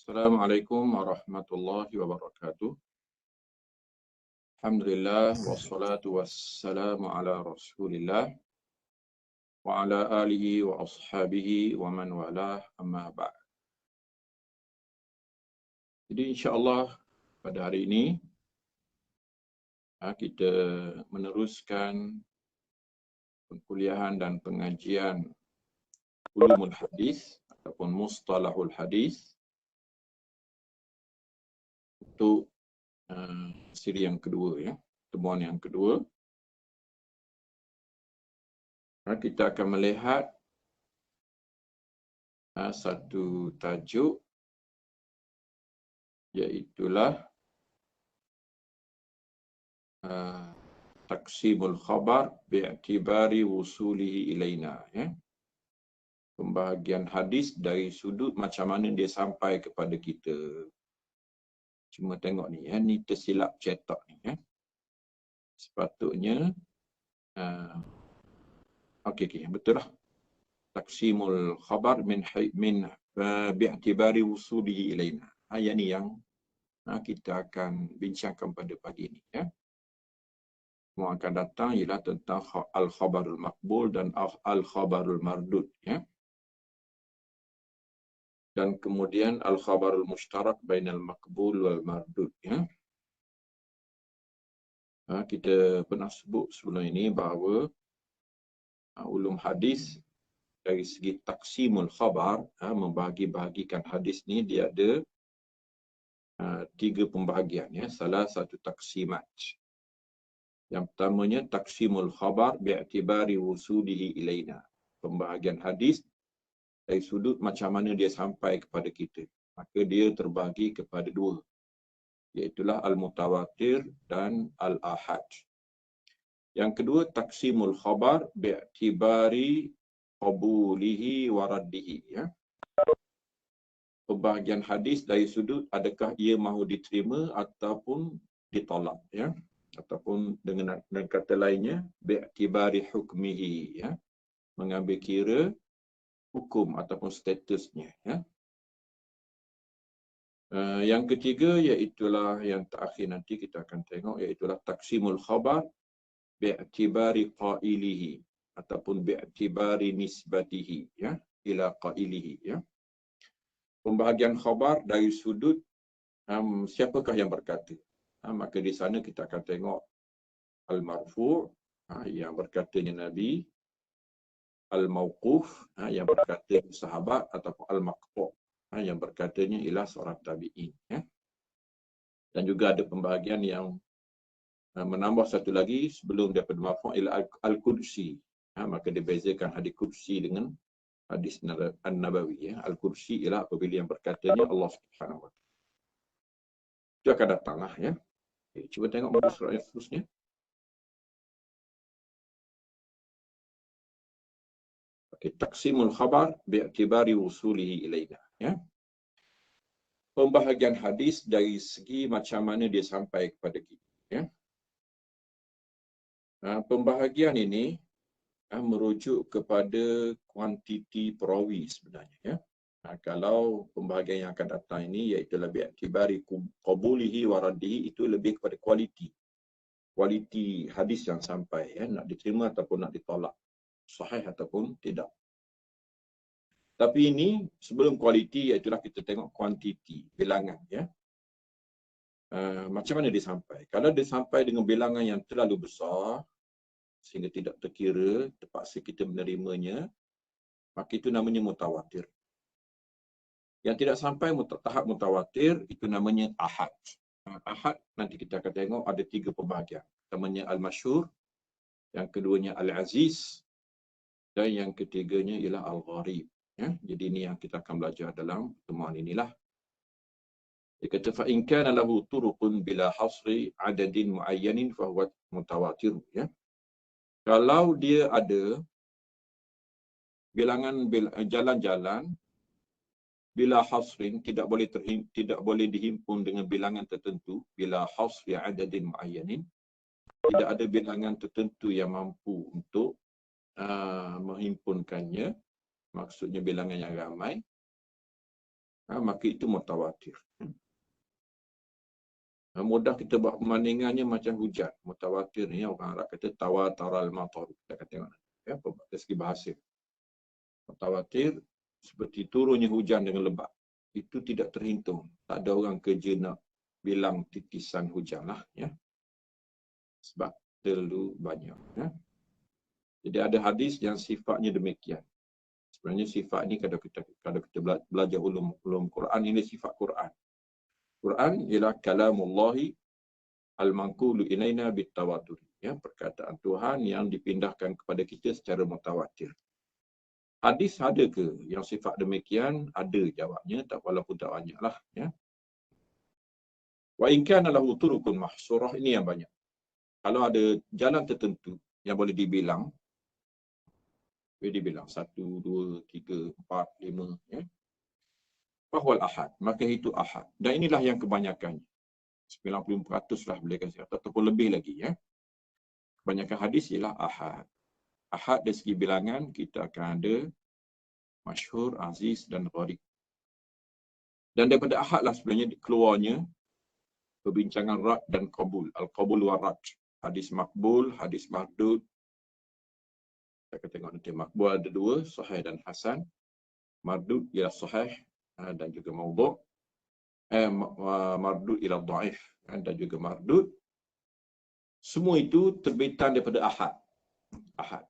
Assalamualaikum warahmatullahi wabarakatuh. Alhamdulillah wassalatu wassalamu ala Rasulillah wa ala alihi wa ashabihi wa man walah amma ba'd. Jadi insya-Allah pada hari ini kita meneruskan perkuliahan dan pengajian ulumul hadis ataupun mustalahul hadis untuk siri yang kedua, temuan yang kedua. Kita akan melihat satu tajuk, iaitulah taksimul khabar bi'tibari wusulihi ilaina. Pembahagian hadis dari sudut macam mana dia sampai kepada kita. Cuma tengok ni, ni tersilap cetak ni. Sepatutnya, okey, betul lah. Taksimul khabar min bi'tibari wusulihi ilaina. Yang ni yang kita akan bincangkan pada pagi ini. Yang akan datang ialah tentang al-khabarul maqbul dan al-khabarul mardud. Dan kemudian al-khabarul mushtarak bainal maqbul wal mardud. Kita pernah sebut sebelum ini bahawa ulum hadis dari segi taksimul khabar, membahagi-bahagikan hadis ni, dia ada 3 pembahagian. Salah satu taksimat. Yang pertamanya taksimul khabar bi'tibari wusulihi ilaina. Pembahagian hadis dari sudut macam mana dia sampai kepada kita. Maka dia terbagi kepada 2. Iaitulah al-mutawatir dan al-ahad. Yang kedua, taksimul khabar bi'tibari qabulihi wa raddihi. Pembahagian hadis dari sudut adakah ia mahu diterima ataupun ditolak. Ataupun dengan kata lainnya, bi'tibari hukmihi. Mengambil kira hukum ataupun statusnya. Yang ketiga, iaitulah yang terakhir nanti kita akan tengok, iaitulah taksimul khabar bi'tibari qailihi ataupun bi'tibari nisbatihi ila qailihi. Pembahagian khabar dari sudut siapakah yang berkata. Maka di sana kita akan tengok al-marfu' yang berkatanya Nabi, al-mauquf yang berkata sahabat, ataupun al-maqtu' yang berkatanya ialah seorang tabi'in. Dan juga ada pembahagian yang menambah satu lagi sebelum daripada marfu' ialah al-kursi. Maka dibezakan hadis kursi dengan hadis an-nabawi. Al-kursi ialah apabila yang berkatanya Allah Subhanahu wa taala. Itu akan datanglah. Cuba tengok muka surat yang seterusnya. Taksimul khabar bi'tibari wusulihi ilaina. Pembahagian hadis dari segi macam mana dia sampai kepada kita. Pembahagian ini merujuk kepada kuantiti perawi sebenarnya. Kalau pembahagian yang akan datang ini, iaitu bi'tibari qabulihi wa raddihi, itu lebih kepada kualiti hadis yang sampai, nak diterima ataupun nak ditolak, sahih ataupun tidak. Tapi ini sebelum kualiti, iaitulah kita tengok kuantiti, bilangan. Macam mana dia sampai? Kalau dia sampai dengan bilangan yang terlalu besar sehingga tidak terkira, terpaksa kita menerimanya, maka itu namanya mutawatir. Yang tidak sampai tahap mutawatir, itu namanya ahad. Ahad nanti kita akan tengok ada 3 pembahagian. Pertamanya al-masyhur, yang keduanya al-aziz, dan yang ketiganya ialah al-gharib. Jadi ini yang kita akan belajar dalam pertemuan inilah. Dia kata fa in kana lahu turuqun bila hasri adadin muayyanin fa huwa mutawatir. Kalau dia ada bilangan jalan-jalan bila hasrin, tidak boleh dihimpun dengan bilangan tertentu. Bila hasri adadin muayyanin, tidak ada bilangan tertentu yang mampu untuk menghimpunkannya, maksudnya bilangan yang ramai. maka itu mutawatir. Mudah kita buat perbandingannya macam hujan. Mutawatir ni orang Arab kata tawataral matar. Kita kata tengok ya, dari segi bahasa. Mutawatir seperti turunnya hujan dengan lebat. Itu tidak terhitung. Tak ada orang kerja nak bilang titisan hujan lah. Ya. Sebab terlalu banyak. Ya. Jadi ada hadis yang sifatnya demikian. Sebenarnya sifat ni kalau kita belajar ulum Quran, ini sifat Quran. Quran ialah kalamullahi al-manqulu ilaina bitawatur. Ya, perkataan Tuhan yang dipindahkan kepada kita secara mutawatir. Hadis ada ke yang sifat demikian? Ada jawabnya, walaupun tak banyaklah. Ya. Wa in kana lahu turuqun mahsurah, ini yang banyak. Kalau ada jalan tertentu yang boleh dibilang, 1, 2, 3, 4, 5, ya. Fahual ahad, maka itu ahad. Dan inilah yang kebanyakannya. 90% lah boleh kasi, ataupun lebih lagi. Ya. Kebanyakan hadis ialah ahad. Ahad dari segi bilangan, kita akan ada masyhur, aziz dan gharib. Dan daripada ahad lah sebenarnya keluarnya perbincangan rad dan qabul. Al-qabul wa rad. Hadis makbul, hadis mardud. Kita akan tengok nanti makbul ada 2, sahih dan hasan. Mardud ialah sahih dan juga maudhu'. Mardud ialah dhaif dan juga mardud. Semua itu terbitan daripada ahad. Ahad.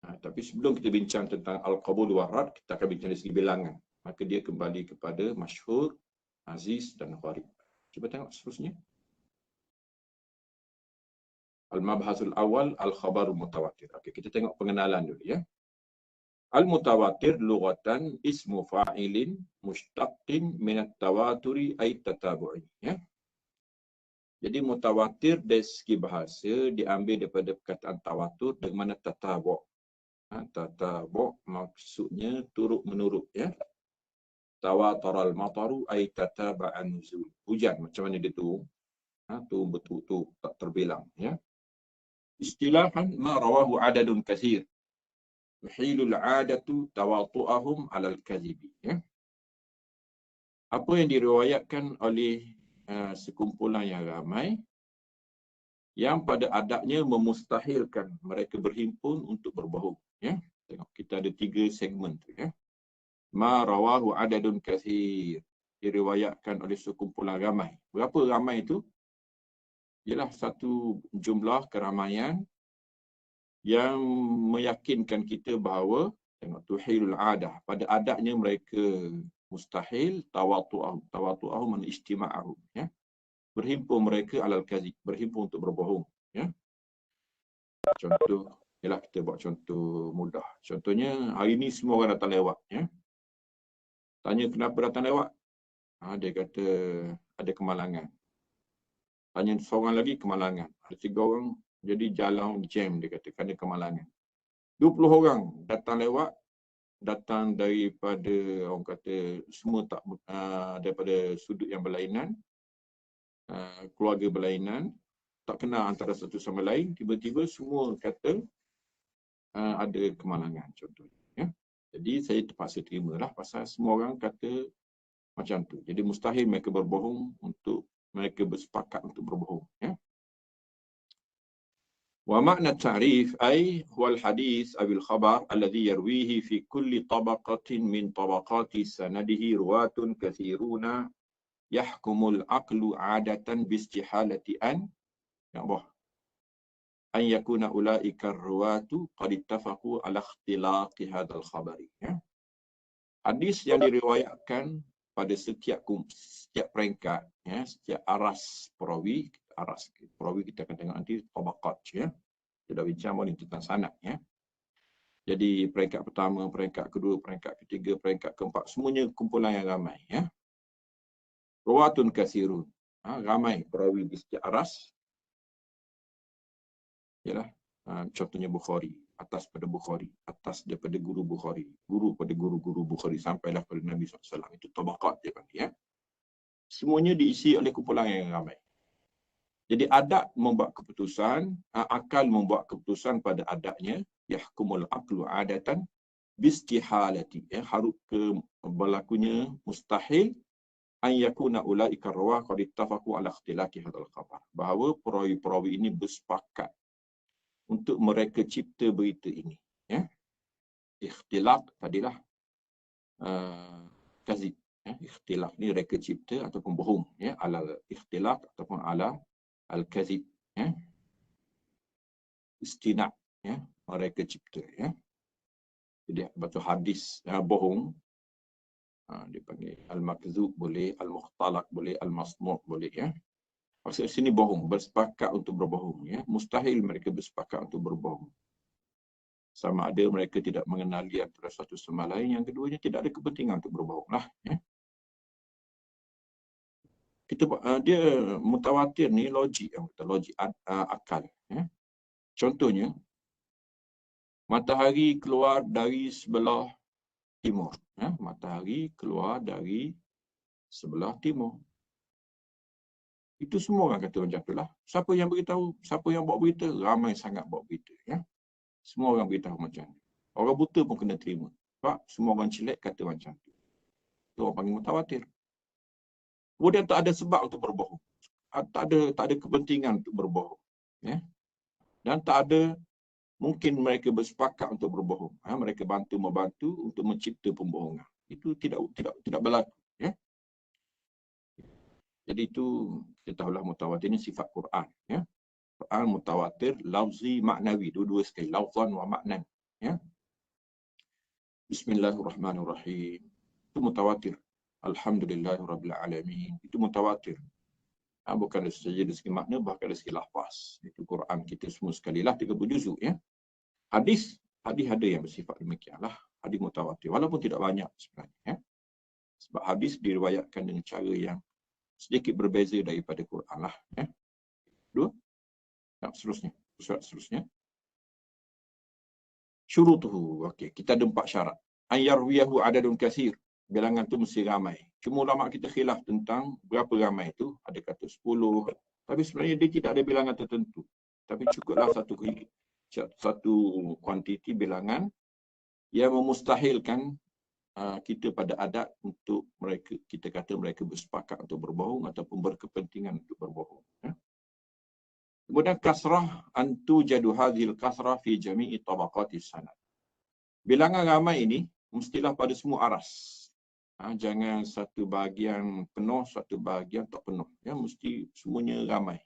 Tapi sebelum kita bincang tentang al-qabul wa rad, kita akan bincang dari segi bilangan. Maka dia kembali kepada masyhur, aziz dan gharib. Cuba tengok seterusnya. Al-mabhasul awal al-khabarul mutawatir. Okey, kita tengok pengenalan dulu ya. Al-mutawatir lughatan ismu fa'ilin mushtaqin min at-tawaturi ay tatabu'i, ya. Jadi mutawatir dari segi bahasa diambil daripada perkataan tawatur dengan mana tatabu'. Tatabu' maksudnya turut menurut, ya. Tawataral mataru ay tataba'an nuzul. Hujan macam mana dia turun? Turun betul-betul tak terbilang, ya. Istilahan ma rawahu adadun kathir. Yuhilul 'adatu tawatu'ahum 'alal kadhibi, ya. Apa yang diriwayatkan oleh sekumpulan yang ramai yang pada adatnya memustahilkan mereka berhimpun untuk berbohong, ya. Tengok kita ada 3 segmen tu, ya. Ma rawahu adadun kathir, diriwayatkan oleh sekumpulan ramai. Berapa ramai itu? Ialah satu jumlah keramaian yang meyakinkan kita bahawa tengok tuhilul adah, pada adatnya mereka mustahil tawatu'ahum man istima'ahum, ya. Berhimpun mereka alal kazib, berhimpun untuk berbohong, ya. Contoh ialah kita buat contoh mudah. Contohnya hari ni semua orang datang lewat, ya. Tanya kenapa datang lewat? Dia kata ada kemalangan. Tanya seorang lagi, kemalangan. Ada 3 orang, jadi jalan jam, dia kata, kerana kemalangan. 20 orang datang lewat, datang daripada, orang kata, semua tak daripada sudut yang berlainan, keluarga berlainan, tak kenal antara satu sama lain, tiba-tiba semua kata ada kemalangan, contohnya. Ya. Jadi saya terpaksa terimalah pasal semua orang kata macam tu. Jadi mustahil mereka berbohong untuk mereka bersepakat untuk berbohong, ya. Wa makna ta'rif ay huwal hadis awil khabar alladhi yarwihi fi kulli tabaqatin min tabaqati sanadihi ruwatun kathiruna yahkumul aqlu 'adatan biistihalati an an yakuna ulaika ar-ruwatu qad ittafaqu ala ikhtilaqi hadzal khabari, ya. Hadis yang diriwayatkan pada setiap peringkat, ya, setiap aras perawi kita akan tengok nanti tabaqat, ya. Kita dah bincang boleh tentang sanad, ya. Jadi peringkat pertama, peringkat kedua, peringkat ketiga, peringkat keempat, semuanya kumpulan yang ramai, ya. Ruwatun katsirun, ramai perawi di setiap aras. Yalah, contohnya Bukhari, atas pada Bukhari, atas daripada guru Bukhari, guru pada guru-guru Bukhari sampailah pada Nabi SAW. Itu tabaqat dia panggil, ya. Semuanya diisi oleh kumpulan yang ramai. Jadi adat membuat keputusan, akal membuat keputusan pada adatnya, yahkumul aqlu adatan bistihalati, harus ke berlakunya mustahil an yakuna ulaika rawah qad ittafaqu ala ikhtilaki hadzal khabar, bahawa perawi-perawi ini bersepakat untuk mereka cipta berita ini, ikhtilaq tadilah kazib, ikhtilaq ni reka cipta ataupun bohong, ala ikhtilaq ataupun ala al kazib, istina', mereka cipta, jadi betul hadis bohong, dipanggil al-makzub boleh, al-mukhtalaq boleh, al-masmu' boleh, maksud sini bohong, bersepakat untuk berbohong, mustahil mereka bersepakat untuk berbohong. Sama ada mereka tidak mengenali antara satu sama lain, yang keduanya tidak ada kepentingan untuk berbohonglah. Dia mutawatir ni logik, logik akal. Contohnya, matahari keluar dari sebelah timur. Matahari keluar dari sebelah timur. Itu semua orang kata macam itulah. Siapa yang beritahu? Siapa yang buat berita? Ramai sangat buat berita. Semua orang beritahu macam ni. Orang buta pun kena terima. Sebab semua orang celek kata macam tu. Itu orang panggil mutawatir. Kemudian tak ada sebab untuk berbohong. Tak ada kepentingan untuk berbohong. Dan tak ada mungkin mereka bersepakat untuk berbohong. Mereka bantu-membantu untuk mencipta pembohongan. Itu tidak berlaku. Jadi itu kita tahulah mutawatir ini sifat Quran. Quran mutawatir lafzi maknawi, dua-dua sekali, lafzan wa maknan. Bismillahirrahmanirrahim. Itu mutawatir. Alhamdulillahirabbil alamin. Itu mutawatir. Bukan saja dari segi makna, bahkan dari segi lafaz. Itu Quran kita semua sekalilah 30 juzuk, Hadis ada yang bersifat demikianlah, hadis mutawatir, walaupun tidak banyak sebenarnya. Sebab hadis diriwayatkan dengan cara yang sedikit berbeza daripada Quran lah. Dua. Seterusnya. Surat seterusnya. Syurutuhu. Okey, kita ada 4 syarat. An yarwiyahu adadun katsir. Bilangan tu mesti ramai. Cuma ulama kita khilaf tentang berapa ramai itu. Ada kata 10. Tapi sebenarnya dia tidak ada bilangan tertentu. Tapi cukuplah satu kuantiti bilangan yang memustahilkan kita pada adat untuk mereka, kita kata mereka bersepakat untuk berbohong ataupun berkepentingan untuk berbohong. Kemudian kasrah antu jadu hadhil kasrah fi jami'i tabaqatis sanad. Bilangan ramai ini mestilah pada semua aras. Jangan satu bahagian penuh, satu bahagian tak penuh. Mesti semuanya ramai.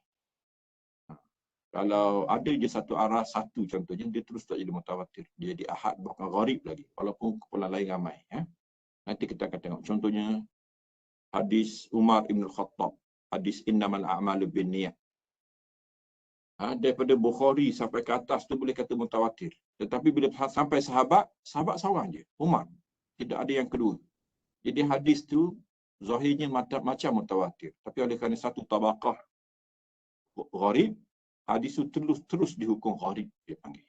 Kalau ada je satu aras satu contohnya, dia terus tak jadi mutawatir. Dia jadi ahad, bahkan gharib lagi. Walaupun kumpulan lain ramai. Nanti kita akan tengok. Contohnya, hadis Umar Ibn Khattab. Hadis innamal a'malu bin niyat. Daripada Bukhari sampai ke atas tu boleh kata mutawatir. Tetapi bila sampai sahabat seorang je. Umar. Tidak ada yang kedua. Jadi hadis tu zahirnya macam mutawatir. Tapi oleh kerana satu tabaqah gharib, hadis itu terus dihukum gharib, dia panggil.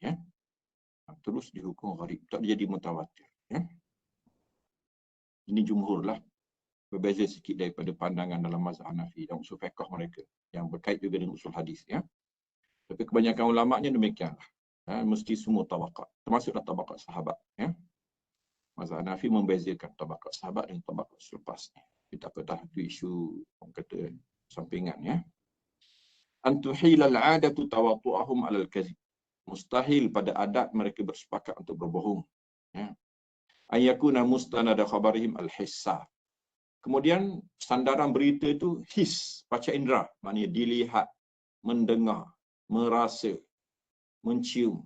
Terus dihukum gharib. Tak jadi mutawatir. Ini jumhur lah. Berbeza sikit daripada pandangan dalam mazhab Hanafi dan usul fiqh mereka. Yang berkait juga dengan usul hadis. Tapi kebanyakan ulama'nya demikianlah. Mesti semua tabaqat. Termasuklah tabaqat sahabat. Mazhab Hanafi membezakan tabaqat sahabat dan tabaqat selepasnya. Kita kata itu isu orang kata sampingan. Antuhilal adatu tawatu'ahum alal kazib. Mustahil pada adat mereka bersepakat untuk berbohong. Ayakuna mustanada khabarihim al-hissa. Kemudian sandaran berita itu his, panca indera, maknanya dilihat, mendengar, merasa, mencium.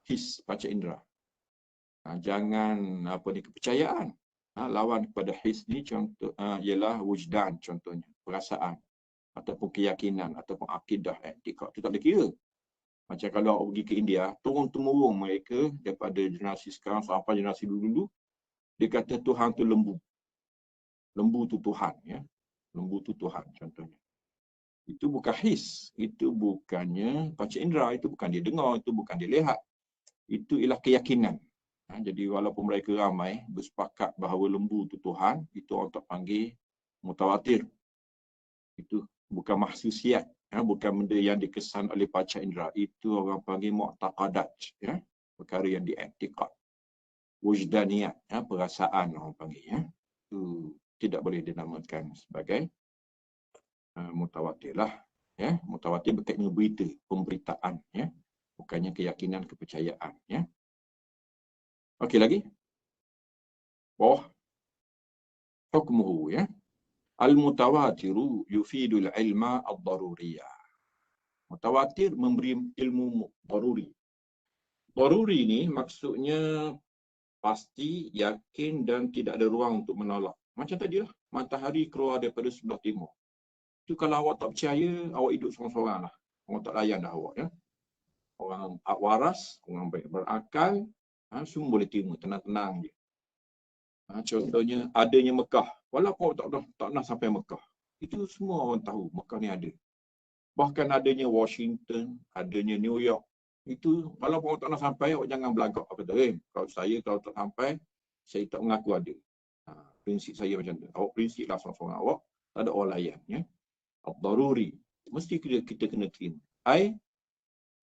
His, panca indera. Jangan kepercayaan. Lawan kepada his ni contoh ialah wujdan, contohnya perasaan ataupun keyakinan ataupun akidah, etikad, itu tak ada kira. Macam kalau awak pergi ke India, turun-temurun mereka daripada generasi sekarang sampai generasi dulu-dulu, dia kata Tuhan tu lembu. Lembu tu Tuhan, Lembu tu Tuhan contohnya. Itu bukan his, itu bukannya panca indera, itu bukan dia dengar, itu bukan dia lihat. Itu ialah keyakinan. Jadi walaupun mereka ramai bersepakat bahawa lembu tu Tuhan, itu orang tak panggil mutawatir. Itu bukan mahsusiat, bukan benda yang dikesan oleh panca indera. Itu orang panggil mu'taqadat, perkara yang diiktikad. wujdaniyat, ya, perasaan orang panggil, ya. Itu tidak boleh dinamakan sebagai mutawatir lah, ya. Mutawatir berkaitan dengan berita, pemberitaan, ya, bukannya keyakinan, kepercayaan, ya. Okey, lagi hukmuhu, ya. Al-mutawatiru yufidul ilma ad-daruriyah. Mutawatir memberi ilmu daruri. Daruri ni maksudnya pasti, yakin dan tidak ada ruang untuk menolak. Macam tadilah, matahari keluar daripada sebelah timur. Itu kalau awak tak percaya, awak hidup seorang-seorang lah. Orang tak layan dah awak, ya. Orang waras, orang baik berakal, semua boleh terima, tenang-tenang je. Contohnya, adanya Mekah. Walaupun awak tak pernah sampai Mekah. Itu semua orang tahu Mekah ni ada. Bahkan adanya Washington, adanya New York. Itu walaupun awak tak nak sampai, awak jangan belagak. Kalau tak sampai, saya tak mengaku ada. Prinsip saya macam tu. Awak prinsiplah seorang-seorang awak, tak ada orang layan, ya. Ad-daruri. Mesti kita kena terima.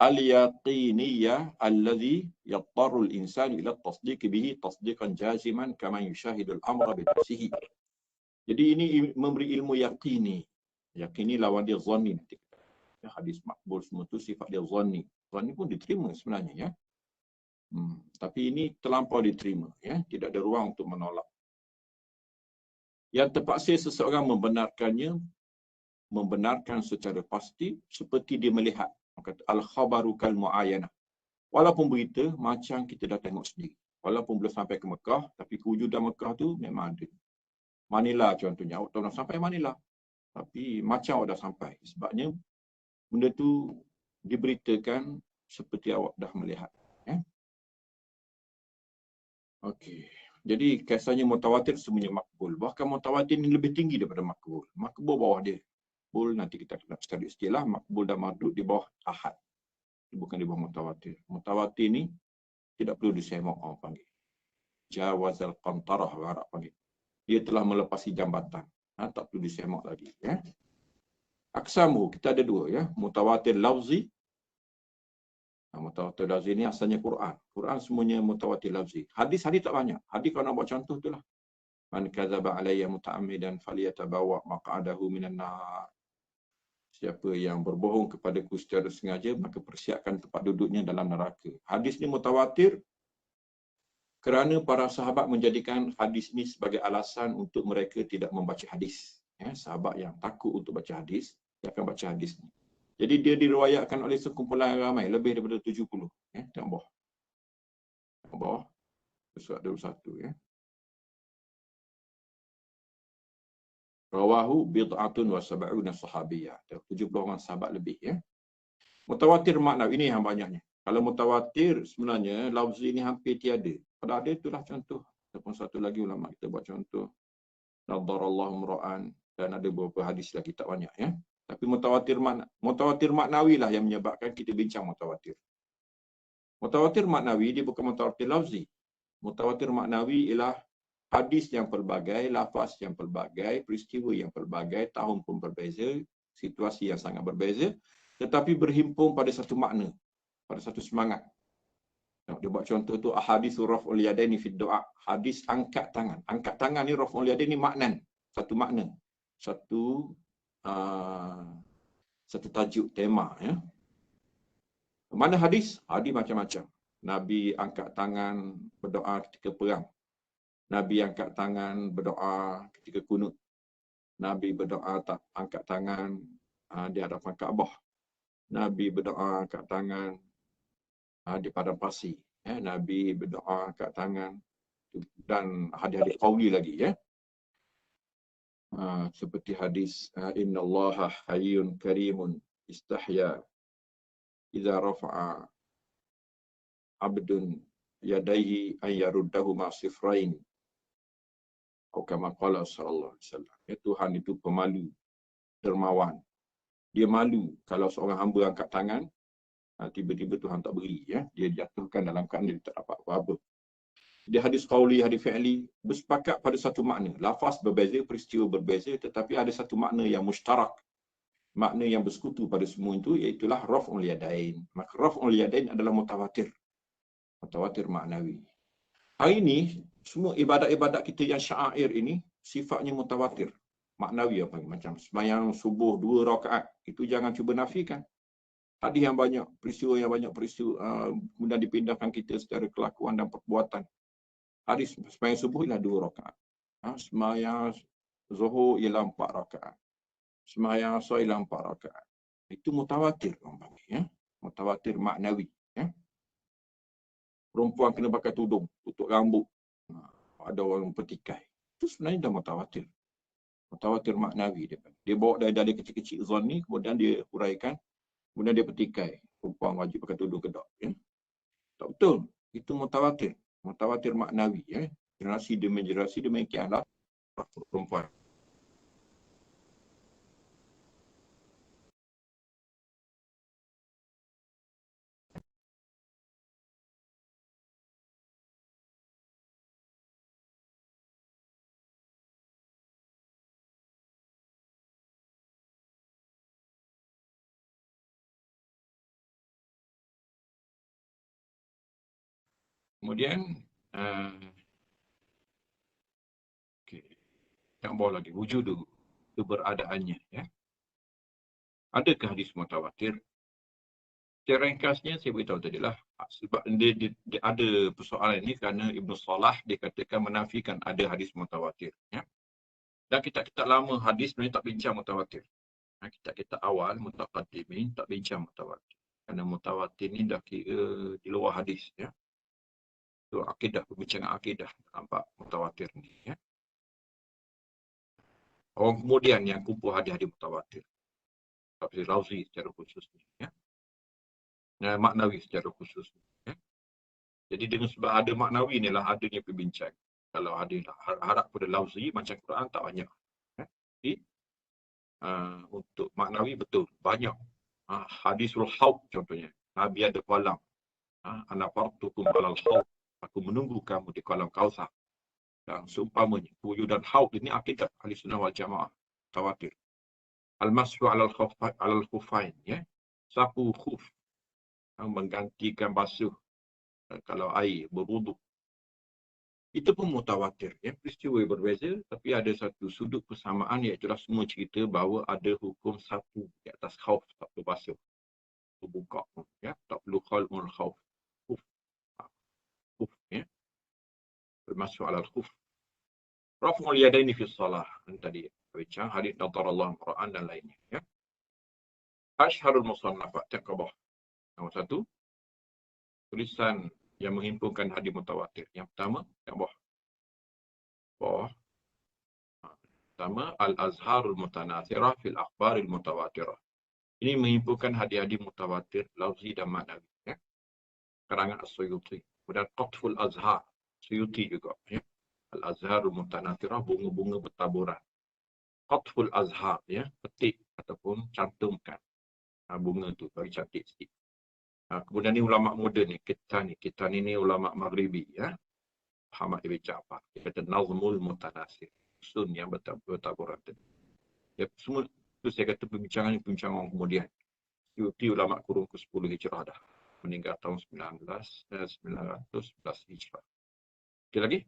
Al-yaqiniyah alladhi yattaru al-insan ila tasdiq bihi tasdiqan jaziman kama yushahidu al-amra bi nafsihi. Jadi ini memberi ilmu yaqini. Yaqini lawan dia zanni nanti. Ya, hadis makbul semua tu sifat dia zanni. Zanni pun diterima sebenarnya, ya. Tapi ini terlampau diterima, ya. Tidak ada ruang untuk menolak. Yang terpaksa seseorang membenarkan secara pasti seperti dia melihat. Kata al-khabaru kal mu'ayanah. Walaupun berita macam kita dah tengok sendiri. Walaupun belum sampai ke Mekah, tapi kewujudan Mekah tu memang ada. Manila contohnya, awak tak nak sampai Manila. Tapi macam awak dah sampai. Sebabnya benda tu diberitakan seperti awak dah melihat. Ya? Okey. Jadi kisahnya mutawatir semuanya makbul. Bahkan mutawatir ini lebih tinggi daripada makbul. Makbul bawah dia. Makbul nanti kita nak cari istilah. Makbul dan mardud di bawah ahad. Bukan di bawah mutawatir. Mutawatir ni tidak perlu disemak orang panggil. Jawazal qantarah orang panggil. Dia telah melepasi jambatan. Tak perlu disemak lagi. Ya? Aksamu kita ada dua, ya. Mutawatir lafzi. Mutawatir lafzi ni asalnya Quran. Quran semuanya mutawatir lafzi. Hadis-hadis tak banyak. Hadis kalau nak buat contoh itulah. Man kadzaba alayya muta'ammidan falyatabawa maq'adahu minan nar. Siapa yang berbohong kepadaku secara sengaja, maka persiapkan tempat duduknya dalam neraka. Hadis ni mutawatir kerana para sahabat menjadikan hadis ni sebagai alasan untuk mereka tidak membaca hadis. Ya, sahabat yang takut untuk baca hadis, dia akan baca hadis ni. Jadi dia diriwayatkan oleh sekumpulan ramai, lebih daripada 70. Ya, tengok bawah. Tengok bawah. Surat 21, ya. Rawahu bid'atun wa sab'una sahabiyah. 70 orang sahabat lebih, ya. Mutawatir maknawi ini yang banyaknya. Kalau mutawatir sebenarnya lafzi ini hampir tiada. Pada ada itulah contoh. Ataupun satu lagi ulama kita buat contoh. Nadarallahu mra'an, dan ada beberapa hadis lagi tak banyak, ya. Tapi mutawatir maknawi lah yang menyebabkan kita bincang mutawatir. Mutawatir maknawi dia bukan mutawatir lafzi. Mutawatir maknawi ialah hadis yang pelbagai, lafaz yang pelbagai, peristiwa yang pelbagai, tahun pun berbeza, situasi yang sangat berbeza, tetapi berhimpun pada satu makna, pada satu semangat. Dia buat contoh tu ahaditsu raf'ul yadaini fi du'a. Hadis angkat tangan. Angkat tangan ni raf'ul yadaini maknan, satu makna. Satu tajuk tema, ya. Mana hadis? Hadis macam-macam. Nabi angkat tangan berdoa ketika perang. Nabi angkat tangan berdoa ketika kunut. Nabi berdoa tak angkat tangan di hadapan Kaabah. Nabi berdoa angkat tangan di padang pasir. Ya, Nabi berdoa angkat tangan dan hadis-hadis qauli lagi, ya. Seperti hadis innallaha hayyun karimun istahya idza rafa'a abdun yadayhi an yaruddahuma sifrain. Atau kama qala sallallahu alaihi wasallam. Ya, Tuhan itu pemalu, dermawan. Dia malu kalau seorang hamba angkat tangan, tiba-tiba Tuhan tak beri, ya. Dia jatuhkan dalam keadaan dia tak dapat apa-apa. Dia hadis qauli, hadis fi'li bersepakat pada satu makna. Lafaz berbeza, peristiwa berbeza, tetapi ada satu makna yang mushtarak. Makna yang bersekutu pada semua itu iaitulah raf'ul yadain. Maka raf'ul yadain adalah mutawatir. Mutawatir maknawi. Hari ini, semua ibadat-ibadat kita yang syair ini, sifatnya mutawatir. Maknawi apa? Macam sembahyang subuh 2 rakaat. Itu jangan cuba nafikan. Hadis yang banyak, peristiwa yang banyak, peristiwa kemudian dipindahkan kita secara kelakuan dan perbuatan. Hadis sembahyang subuh ialah 2 rakaat. Sembahyang zuhur ialah 4 rakaat. Sembahyang asar ialah 4 rakaat. Itu mutawatir orang panggil, ya. Mutawatir maknawi, ya. Perempuan kena pakai tudung, tutup rambut. Ada orang petikai. Itu sebenarnya dah mutawatir. Mutawatir maknawi dia. Dia bawa dari kecil-kecil zon ni, kemudian dia huraikan, kemudian dia petikai. Perempuan wajib pakai tudung kedok, ya. Tak betul. Itu mutawatir. Mutawatir maknawi, ya. Generasi demi generasi demikianlah perempuan. Kemudian, okay. Yang bawah lagi, wujud keberadaannya. Ya. Adakah hadis mutawatir? Secara ringkasnya, saya beritahu tadilah, sebab dia ada persoalan ini kerana Ibn Salah dikatakan menafikan ada hadis mutawatir. Ya. Dan kitab-kitab lama hadis sebenarnya tak bincang mutawatir. Kitab-kitab awal, mutaqaddimin, tak bincang mutawatir. Kerana mutawatir ni dah kira di luar hadis. Ya. Itu akidah, perbincangan akidah nampak mutawatir ni. Ya. Orang kemudian yang kumpul hadis-hadis mutawatir. Seperti Rauzi secara khusus. Ya. Maknawi secara khusus. Ya. Jadi dengan sebab ada maknawi inilah adanya perbincangan. Kalau ada harap pada Rauzi, macam Quran tak banyak. Ya. Jadi, untuk maknawi betul, banyak. Hadisul Haud contohnya. Nabi ada kolam. Ana fartukum alal haud. Aku menunggu kamu di kolam Kautsar. Dan seumpamanya, wujudan haud ini akidah Ahlussunnah wal Jamaah. Tawatir. Al-mashu alal khufain. Ya. Sapu khuf. Menggantikan basuh. Kalau air, berwuduk. Itu pun mutawatir. Ya. Peristiwa berbeza, tapi ada satu sudut persamaan, iaitu semua cerita bahawa ada hukum sapu di atas khauf, sapu basuh. Buka. Ya. Tak perlu khalmul khauf. Khuf. Ya. Bermasuk ala khuf. Raf'ul yadaini fi salah. Tadi bincang hadis nadarallahu Quran dan lainnya. Ya. Asyharul musannafat taqabah. Nombor 1. Tulisan yang menghimpunkan hadis mutawatir. Yang pertama, yang bawah. Pertama, Al-Azharul Mutanathirah fil Akhbaril Mutawatirah. Ini menghimpunkan hadis-hadis mutawatir, lafzi dan maknawi. Ya. Karangan As-Suyuti. Kemudian Qatful Azhar. Suyuti juga. Ya. Al-Azharul Mutanathirah, bunga-bunga bertaburan. Qatful Azhar. Ya. Petik ataupun cantumkan bunga tu bagi cantik sikit. Kemudian ni ulama moden ni. Kita ni ulama Maghribi. Ya. Muhammad Ibn Ja'far. Dia kata Nazmul Mutanasir. Sun yang bertaburan tadi. Ya, semua itu saya kata perbincangan orang kemudian. Suyuti ulama kurun ke-10 Hijrah dah. Meninggal tahun 911 Hijrah. Okey lagi?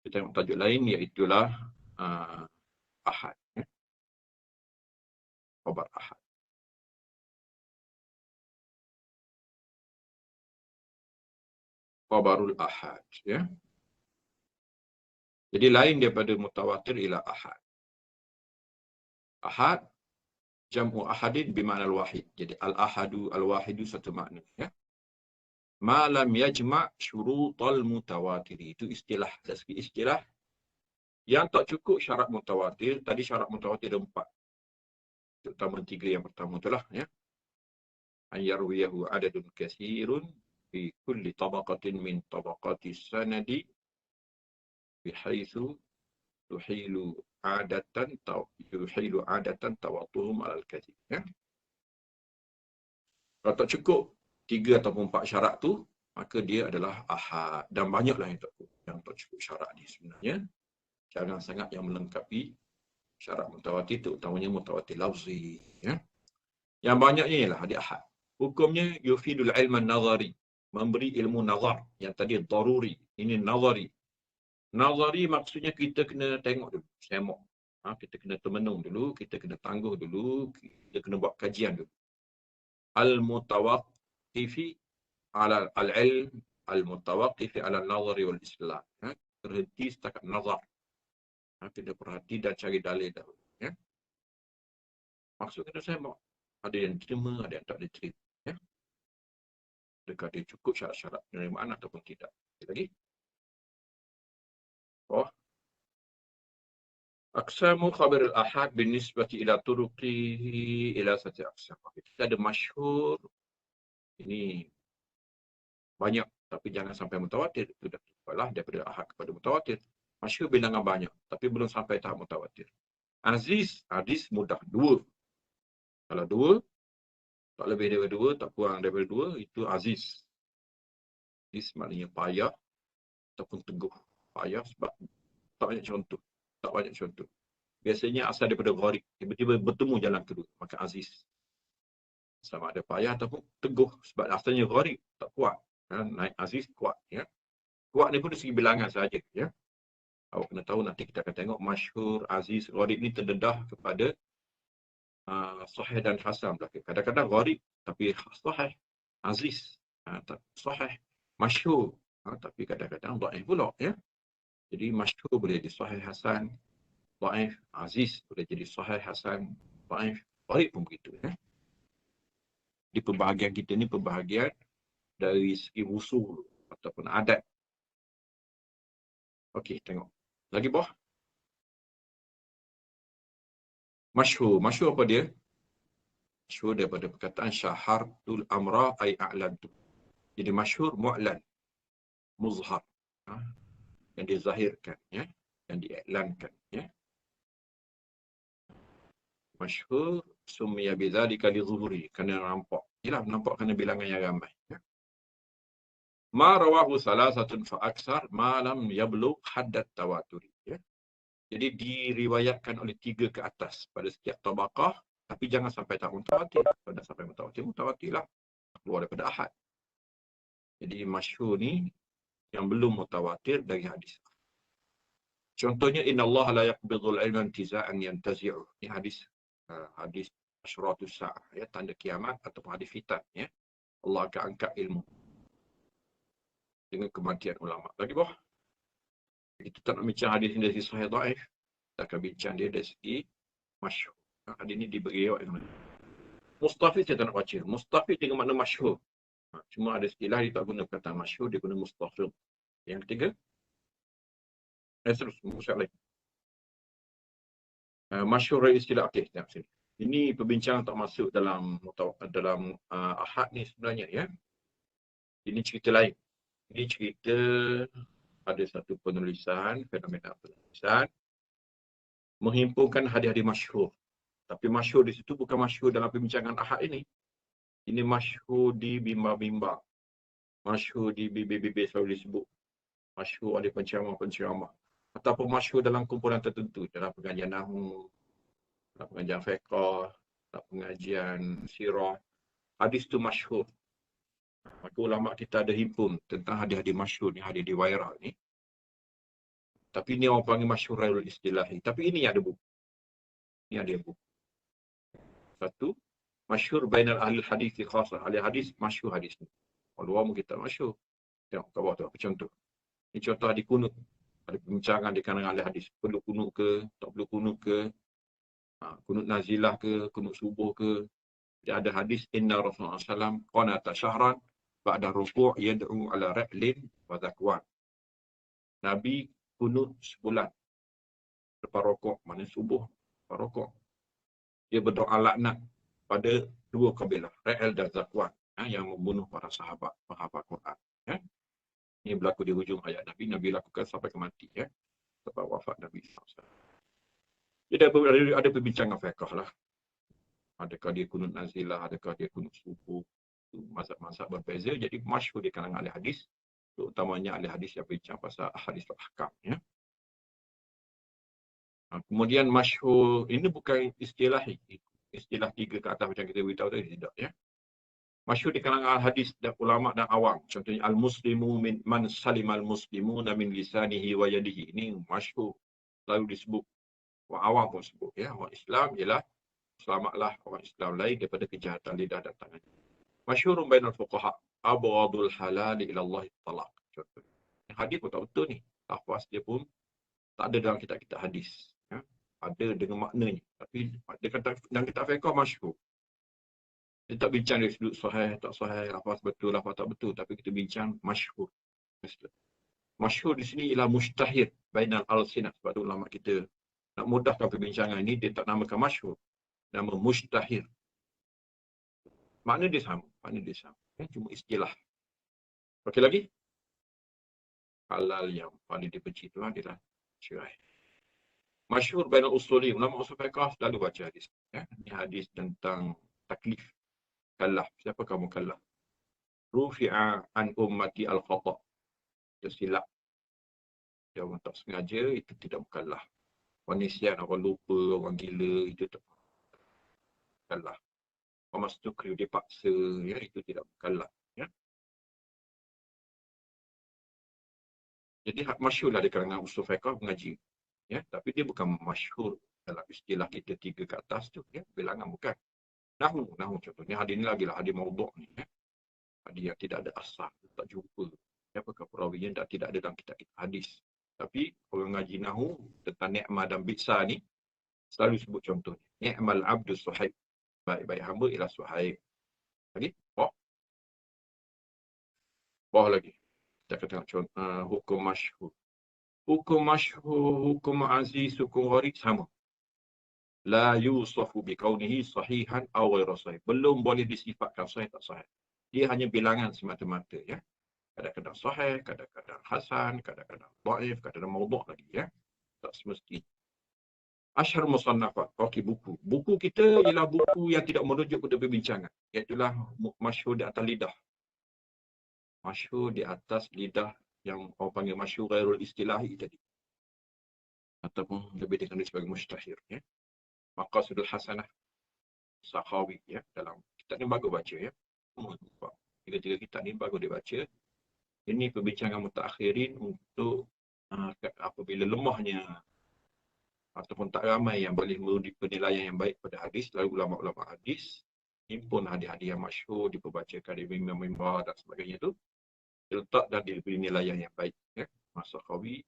Kita tengok tajuk lain, iaitulah Ahad. Ya. Khabar Ahad. Khabarul Ahad. Ya. Jadi lain daripada mutawatir ialah Ahad. Ahad, jam'u ahadin bima'na al-wahid. Jadi al-ahadu, al-wahidu satu makna. Ya. Ma lam yajma' syurutal mutawatiri. Itu istilah. Dari segi istilah, yang tak cukup syarat mutawatir. Tadi syarat mutawatir ada 4. Terutama 3 yang pertama itulah. Ya. An yarwiyahu adadun kathirun fi kulli tabaqatin min tabaqati sanadi bihaitsu yuhilu adatan tawatuhum alal kadhib. Ya. Kalau tak cukup 3 ataupun 4 syarat tu, maka dia adalah ahad. Dan banyaklah yang tak cukup syarat ni sebenarnya. Jangan sangat yang melengkapi syarat mutawatir, terutamanya mutawatir lafzi. Ya. Yang banyaknya ialah hadis ahad. Hukumnya yufidul ilman nazari. memberi ilmu nazar. Yang tadi daruri, ini nazari. Nazari maksudnya kita kena tengok dulu, semok. Kita kena termenung dulu, kita kena tangguh dulu, kita kena buat kajian dulu. Al-mutawaqqifi ala al-ilm, al-mutawaqqifi ala al-nazari wal-islam. Berhenti setakat nazar. Kita perhati dan cari dalil dahulu. Maksud kena semok. Ada yang terima, ada yang tak diterima. Adakah dia cukup syarat-syarat penerimaan ataupun tidak. Lagi. Aqsamu khabar al-ahad binisbati ila turuqihi ila sati aqsam. Kita ada masyhur. Ini banyak. Tapi jangan sampai mutawatir. Itu dah cukup daripada ahad kepada mutawatir. Masyhur bilangan banyak. Tapi belum sampai tahap mutawatir. Aziz, hadis mudah. 2. Kalau 2, tak lebih daripada 2, tak kurang daripada 2, itu aziz. Aziz maknanya payah ataupun teguh. Payah sebab tak banyak contoh. Tak banyak contoh. Biasanya asal daripada gharib. Tiba-tiba bertemu jalan kedua. Maka aziz. Sama ada payah ataupun teguh. Sebab asalnya gharib. Tak kuat. Naik aziz kuat. Kuat ni pun dari segi bilangan sahaja. Awak kena tahu nanti kita akan tengok masyhur, aziz, gharib ni terdedah kepada sahih dan hasan. Kadang-kadang gharib tapi sahih. Aziz. Sahih. Masyhur. Tapi kadang-kadang dhaif pula. Jadi masyhur boleh jadi sahih hasan, dhaif, aziz boleh jadi sahih hasan, dhaif, gharib pun begitu. Di pembahagian kita ni pembahagian dari segi usul ataupun adat. Okey, tengok. Lagi bawah. Masyhur. Masyhur apa dia? Masyhur daripada perkataan syahartul amra ay a'lantu. Jadi masyhur mu'lan, muzhar. Yang dizahirkan, yang diiklankan. Masyhur summiya bidzalika li zuhuri, kerana nampak. Yalah, nampak kerana bilangan yang ramai. Ma rawahu salasatun fa aksar ma lam yablugh haddat tawaturi. Jadi diriwayatkan oleh 3 ke atas pada setiap tabaqah, tapi jangan sampai tak mutawatir. Kalau dah sampai mutawatir, mutawatirlah. Keluar daripada ahad. Jadi masyhur ni yang belum mutawatir dari hadis. Contohnya innallaha la yaqbidul ilma intiza'an yantazi'u. Ini hadis asyratus sa'ah, tanda kiamat ataupun hadis fitan. Allah akan angkat ilmu dengan kematian ulama. Lagi bawah. Kita tak nak bincang hadis ini dari segi sahih dhaif. Kita akan bincang dia dari segi masyhur. Hadis ini diberi riwayat yang mana? Mustafid saya tak nak baca. Mustafid dengan makna masyhur. Cuma ada istilah dia tak guna perkataan masyhur, dia guna mustafid. Yang ketiga. Terus, musyad lain. Masyhur istilah. Okey, tengok sini. Ini perbincangan tak masuk dalam ahad ni sebenarnya. Ini cerita lain. Ini cerita ada satu penulisan, fenomena penulisan menghimpunkan hadis-hadis masyhur. Tapi masyhur di situ bukan masyhur dalam perbincangan ahad ini. Ini masyhur di bimba-bimba. Masyhur di bibir-bibir selalu disebut. Masyhur ada penceramah-penceramah. Ataupun masyhur dalam kumpulan tertentu. Dalam pengajian nahwu, dalam pengajian fiqh, dalam pengajian sirah. Hadis itu masyhur. Maka ulama kita ada himpun tentang hadis-hadis masyhur ni, hadis di viral ni. Tapi ini orang panggil masyhurul istilahi. Tapi ini ada buku. Ini ada buku. Satu, masyhur bainal ahli hadis khasah. Ahli hadis masyhur hadis ni. Kalau orang kita masyhur. Tengok kat bawah tu apa contoh. Ini contoh hadis kunut. Ada pembincangan di kalangan ahli hadis. Perlu kunut ke, tak perlu kunut ke. Kunut nazilah ke, kunut subuh ke. Dia ada hadis inna Rasulullah SAW qanata syahran ba'da ruku' yad'u ala ra'lin wa zakwan. Nabi kunut sebulan lepas rukuk, mana subuh lepas rukuk. Dia berdoa laknat pada 2 kabilah, Ra'al dan Zakwan, yang membunuh para sahabat penghafal Quran. Ini berlaku di hujung ayat Nabi. Nabi lakukan sampai ke mati, sampai wafat Nabi SAW. Jadi ada perbincangan fiqh lah. Adakah dia kunut nazilah, adakah dia kunut subuh. Mazhab-mazhab berbeza. Jadi masyhur di kalangan ahli hadis, terutamanya ahli hadis yang bincang pasal hadis ahkam. Kemudian masyhur, ini bukan istilah 3 ke atas macam kita beritahu tadi, tidak. Masyhur di kalangan hadis dan ulama dan awam. Contohnya al-muslimu min man salimal muslimuna min lisanihi wa yadihi. Ini masyhur. Selalu disebut. Orang awam pun sebut. Ya. Orang Islam ialah selamatlah orang Islam lain daripada kejahatan lidah dan tangan. Masyhurun bainal fuqaha. Abghadul halal ila Allah talaq. Contoh. Hadis pun tak betul ni. Lafaz dia pun tak ada dalam kitab-kitab hadis. Ya. Ada dengan maknanya. Tapi dia kata dalam kitab fiqh masyhur. Kita tak bincang dari sudut sahih, tak sahih, lafaz betul, lafaz tak betul. Tapi kita bincang masyhur. Masyhur di sini ialah mustahir bainal al-sinat. Sebab tu ulama kita nak mudahkan perbincangan ini, dia tak namakan masyhur. Nama mustahir. Makna dia sama. Cuma istilah. Okey lagi? Halal yang paling dibenci itu adalah cerai. Masyhur bainal usuli. Ulama usul fiqh selalu baca hadis. Ya? Ini hadis tentang taklif. Kallah. Siapa kamu kallah? Rufi'a an ummati al-khata'. Tersilap. Dia orang tak sengaja, itu tidak mukallaf. Orang nisyan, orang lupa, orang gila, itu tak mukallaf. Orang mastukri, dia paksa, ya, itu tidak mukallaf. Ya. Jadi masyhur lah di kalangan usul fiqh mengaji. Ya. Tapi dia bukan masyhur dalam istilah kita 3 ke atas tu. Ya. Bilangan bukan. Nahu contohnya. Hadis ni lagi lah, hadis maudhu' ni. Ya. Hadis yang tidak ada asal, tak jumpa. Apakah perawinya tidak ada dalam kitab-kitab hadis. Tapi orang ngaji nahu tentang ni'mah dan bisa ni selalu sebut contoh. Ni'mal abdu suhaib. Baik-baik hamba ialah suhaib. Lagi? Bawah lagi. Kita akan tengok contoh. Hukum masyhur. Hukum masyhur, hukum aziz, hukum gharib sama. La yusafu biqaunihi sahihan aw ghairu sahih. Belum boleh disifatkan sahih tak sahih. Dia hanya bilangan semata-mata, ya. Kadang-kadang sahih, kadang-kadang hasan, kadang-kadang dhaif, kadang-kadang maudhu' lagi, ya. Tak semestinya. Asyhar musannafat. Okey, buku. Buku kita ialah buku yang tidak merujuk pada perbincangan. Iaitulah masyhur di atas lidah. Masyhur di atas lidah yang orang panggil masyhur ghairul istilahi tadi. Ataupun lebih dikenali sebagai mustahir, ya. Maqasidul hasanah. Sakhawi, ya. Dalam kitab ni bagus baca, ya. Tiga-tiga kitab ni bagus dibaca. Ini perbincangan mutaakhirin untuk apabila lemahnya ataupun tak ramai yang boleh memberi penilaian yang baik pada hadis, lalu ulama-ulama hadis himpun hadis-hadis yang masyhur diperbacakan di mimbar dan sebagainya tu diletak dan diberi penilaian yang baik, ya. Sakhawi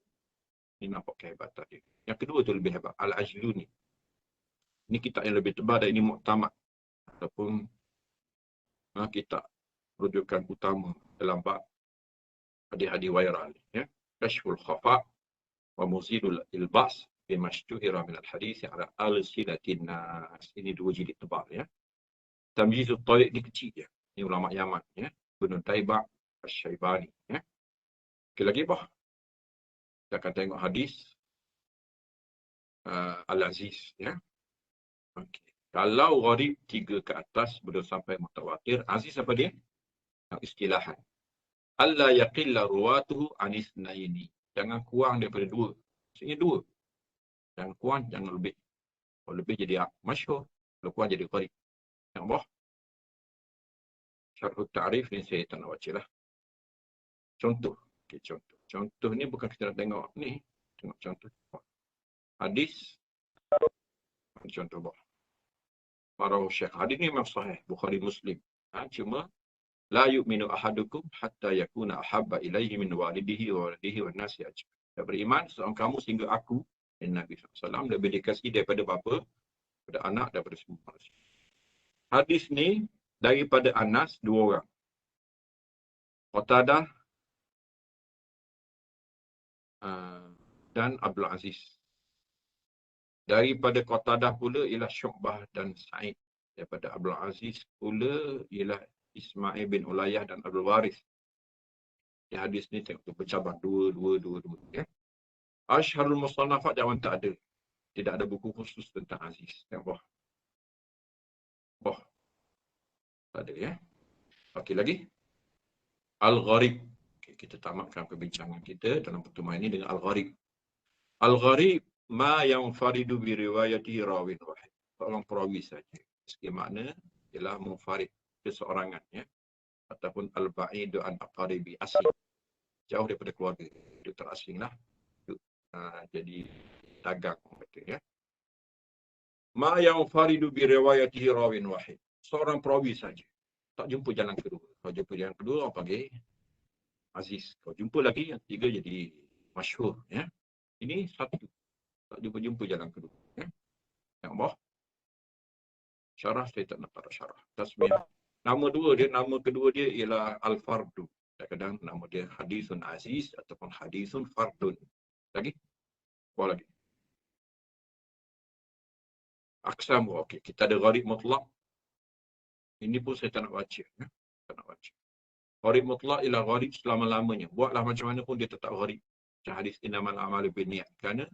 ini nampak kehebatan dia. Yang kedua tu lebih hebat, Al-Ajluni. Ini kitab yang lebih tebal dan ini muktamad ataupun kitab rujukan utama dalam bab hadis-hadis viral, ya. Kashful Khafa wa Muzilul Ilbas bima shtuhira min al-hadis ala al-sinatin nas. Ini 2 jilid tebal, ya. Tamyizut Tariq ni kecil dia. Ini ulama Yaman, ya. Ibnu Taibah Asy-Syaibani, ya. Okey lagi bah. Kita akan tengok hadis Al-Aziz, ya. Okey. Kalau gharib 3 ke atas belum sampai mutawatir, aziz apa dia? Yang istilahan. Alla yaqilla ruwatuhu anis naini. Jangan kurang daripada 2. Maksudnya 2. Jangan kurang, jangan lebih. Kalau lebih jadi masyhur, kalau kurang jadi gharib. Yang bawah. Syarhut ta'rif ni saya tak nak baca lah. Contoh. Okay, contoh. Contoh ni bukan kita nak tengok ni. Tengok contoh. Hadis. Contoh bawah. Parahu Syekh. Hadis ni memang sahih. Bukhari Muslim. Cuma la yu'minu ahadukum hatta yakuna ahabba ilaihi min walidihi wa waladihi wa nasi ajma'in. Tak beriman seorang kamu sehingga aku dan Nabi SAW lebih dikasihi daripada bapa, daripada anak, daripada semua manusia. Hadis ni daripada Anas 2 orang. Qatadah dan Abdul Aziz. Daripada Qatadah pula ialah Syu'bah dan Sa'id. Daripada Abdul Aziz pula ialah Ismail bin Ulayyah dan Abdul Waris. Di hadis ni tengok tu bercabar 2, ya. Asyharul musannafat jangan tak ada. Tidak ada buku khusus tentang Aziz. Tengok bawah. Tak ada, ya. Okey lagi. Al-Gharib. Okay, kita tamatkan perbincangan kita dalam pertemuan ini dengan Al-Gharib. Al-Gharib ma yang faridu bi riwayatihi rawin wahid. Seorang perawi saja. Segi makna ialah munfarid. keseorangan, ya, ataupun al-ba'idu an aqaribi, asing, jauh daripada keluarga, dia terasing lah, jadi dagang, kata, ya. Ma yang faridu bi riwayatihi rawin wahid, seorang perawi saja, tak jumpa jalan kedua. Kalau jumpa jalan kedua, orang panggil aziz. Kalau jumpa lagi, yang ketiga jadi masyhur, ya. Ini satu, tak jumpa jalan kedua, ya. Yang bawah syarah, saya tak nampak syarah. Tasmiyah. Nama kedua dia ialah Al-Fardu. Kadang-kadang nama dia Hadisun Aziz ataupun Hadisun Fardun. Lagi? Apa lagi? Aksamu. Okey, kita ada gharib mutlak. Ini pun saya tak nak baca. Ya? Tak nak baca. Gharib mutlak ialah gharib selama-lamanya. Buatlah macam mana pun dia tetap gharib. Macam hadis innamal a'malu binniyat. Kerana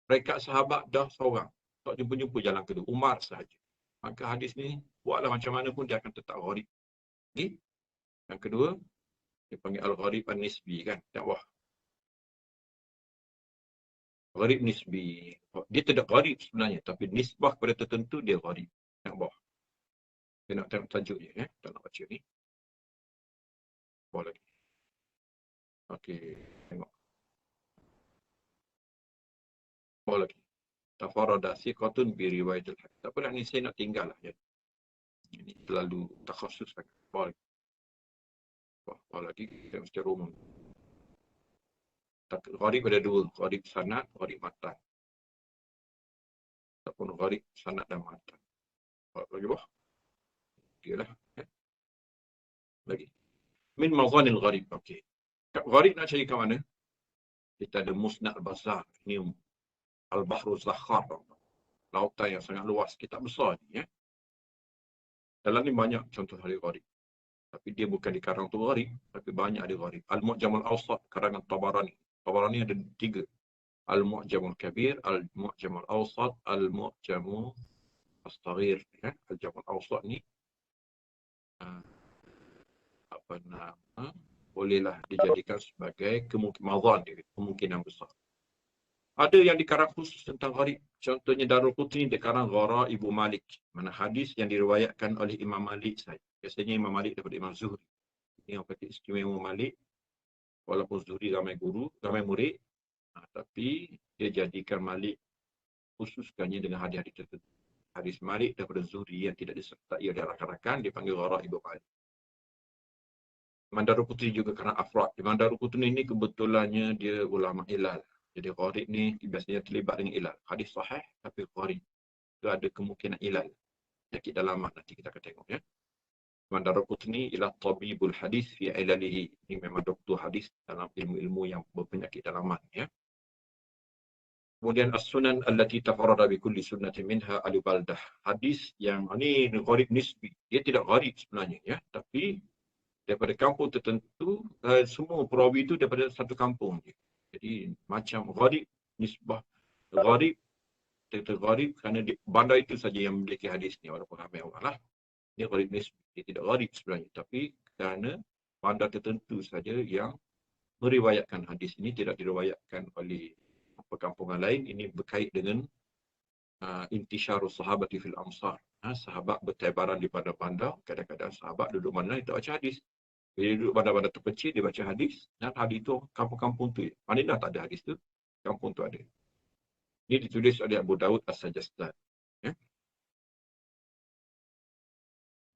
rekat sahabat dah seorang. Tak jumpa-jumpa jalan kedua. Umar sahaja. Maka hadis ni, buatlah macam mana pun dia akan tetap gharib. Okay? Yang kedua, dia panggil al-gharib an-nisbi, kan? Dakwah. Gharib nisbi. Dia tidak gharib sebenarnya, tapi nisbah pada tertentu dia gharib. Yang bawah. Dia nak tengok tajuk dia, ya? Tak nak baca ni. Bawah lagi. Okey, tengok. Bawah lagi. Tafarada siqatun bi riwayatil hadis. Tak apalah, ni saya nak tinggal lah, ya. Ini terlalu takhasus sangat. Bawah lagi. Bawah lagi, kita mesti rumah. Gharib ada dua. Gharib sanad, gharib matan. Ataupun gharib sanad dan matan. Lagi bawah. Okeylah. Ya. Lagi. Min mazanil gharib. Okey. Gharib nak cari ke mana? Kita ada Musnad al-Bazzar. Ini Al-Bahru Zakhar. Lautan yang sangat luas. Kitab besar ni, ya. Dalam ni banyak contoh hari gharib. Tapi dia bukan dikarang tu gharib. Tapi banyak ada gharib. Al-Mu'jam al-Awsat, karangan Tabarani. Tabarani ada 3. Al-Mu'jam al-Kabir, Al-Mu'jam al-Awsat, Al-Mu'jam al-Saghir. Ya? Al-Mu'jam al-Awsat ni apa nama, bolehlah dijadikan sebagai kemungkinan besar. Ada yang dikarang khusus tentang gharib. Contohnya Darulqutni dikarang Ghara'ibu Malik. Mana hadis yang diriwayatkan oleh Imam Malik saja. Biasanya Imam Malik daripada Imam Zuhri. Ini yang kata istimewa Malik. Walaupun Zuhri ramai guru, ramai murid. Tapi dia jadikan Malik, khususkannya dengan hadis-hadis tertentu. Hadis Malik daripada Zuhri yang tidak disertai oleh rakan-rakan, dipanggil Ghara'ibu Malik. Imam Darulqutni juga kerana afrad. Imam Darulqutni ini kebetulannya dia ulama ilal. Jadi gharib ni biasanya terlibat dengan ilal. Hadis sahih tapi gharib. Itu ada kemungkinan ilal. Penyakit dalaman nanti kita akan tengok, ya. Imam Darulqutni ialah tabibul hadis fi ilalihi. Ini memang doktor hadis dalam ilmu-ilmu yang berpenyakit dalaman, ya. Kemudian as-sunan allati tafarrada bi kulli sunnatin minha al-baldah. Hadis yang ini gharib nisbi. Dia tidak gharib sebenarnya, ya, tapi daripada kampung tertentu, semua perawi itu daripada satu kampung je. Jadi macam gharib nisbah, gharib gharib kerana bandar itu saja yang memiliki hadis ni, walaupun ramai orang lah. Dia gharib nisbi, dia tidak gharib sebenarnya, tapi kerana bandar tertentu saja yang meriwayatkan hadis ini, tidak diriwayatkan oleh perkampungan lain. Ini berkait dengan intisyarus sahabati fil amsar. Sahabat bertebaran di bandar-bandar. Kadang-kadang sahabat duduk mana tak baca hadis. Bila duduk bandar-bandar terpencil, dia baca hadis. Dan hadis tu kampung-kampung tu. Mana tak ada hadis tu, kampung tu ada. Ini ditulis oleh Abu Dawud As-Sajastani. Ya?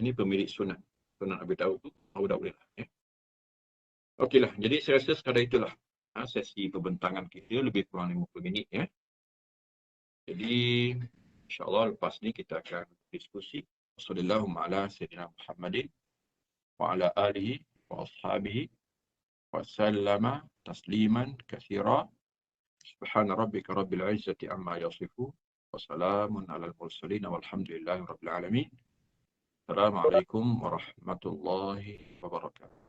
Ini pemilik sunan. Sunan Abu Dawud tu, Abu Dawud lah. Ya? Okeylah, jadi saya rasa sekadar itulah sesi pembentangan kita, lebih kurang 50 minit. Ya? Jadi, insyaAllah lepas ni kita akan diskusi. Wassallallahu ala sayyidina Muhammadin wa ala alihi wa ashabihi wa sallama tasliman katsira. Subhana rabbika rabbil izzati amma yasifun wa salamun alal mursalin walhamdulillahi rabbil alamin. Assalamualaikum warahmatullahi wabarakatuh.